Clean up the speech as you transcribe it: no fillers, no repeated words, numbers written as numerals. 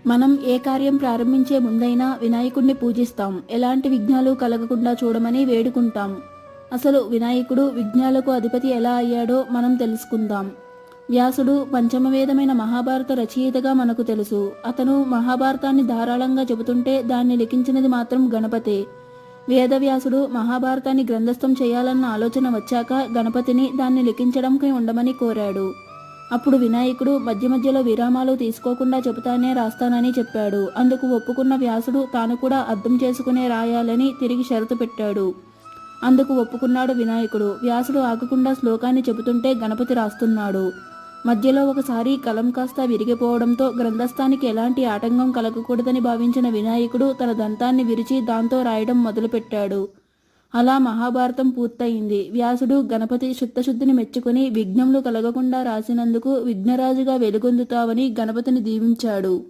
మనం ఏ కార్యం ప్రారంభించే ముందైనా వినాయకుడిని పూజిస్తాం. ఎలాంటి విఘ్నాలు కలగకుండా చూడమని వేడుకుంటాం. అసలు వినాయకుడు విఘ్నాలకు అధిపతి ఎలా అయ్యాడో మనం తెలుసుకుందాం. వ్యాసుడు పంచమవేదమైన మహాభారత రచయితగా మనకు తెలుసు. అతను మహాభారతాన్ని ధారాళంగా చెబుతుంటే దాన్ని లిఖించినది మాత్రం గణపతే. వేదవ్యాసుడు మహాభారతాన్ని గ్రంథస్థం చేయాలన్న ఆలోచన వచ్చాక గణపతిని దాన్ని లిఖించడంకై ఉండమని కోరాడు. అప్పుడు వినాయకుడు మధ్య మధ్యలో విరామాలు తీసుకోకుండా చెబుతానే రాస్తానని చెప్పాడు. అందుకు ఒప్పుకున్న వ్యాసుడు తాను కూడా అర్థం చేసుకునే రాయాలని తిరిగి షరతు పెట్టాడు. అందుకు ఒప్పుకున్నాడు వినాయకుడు. వ్యాసుడు ఆగకుండా శ్లోకాన్ని చెబుతుంటే గణపతి రాస్తున్నాడు. మధ్యలో ఒకసారి కలం కాస్త విరిగిపోవడంతో గ్రంథస్థానికి ఎలాంటి ఆటంకం కలగకూడదని భావించిన వినాయకుడు తన దంతాన్ని విరిచి దాంతో రాయడం మొదలుపెట్టాడు. అలా మహాభారతం పూర్తయింది. వ్యాసుడు గణపతి చిత్తశుద్ధిని మెచ్చుకుని విఘ్నములు కలగకుండా రాసినందుకు విఘ్నరాజుగా వెలుగొందుతావని గణపతిని దీవించాడు.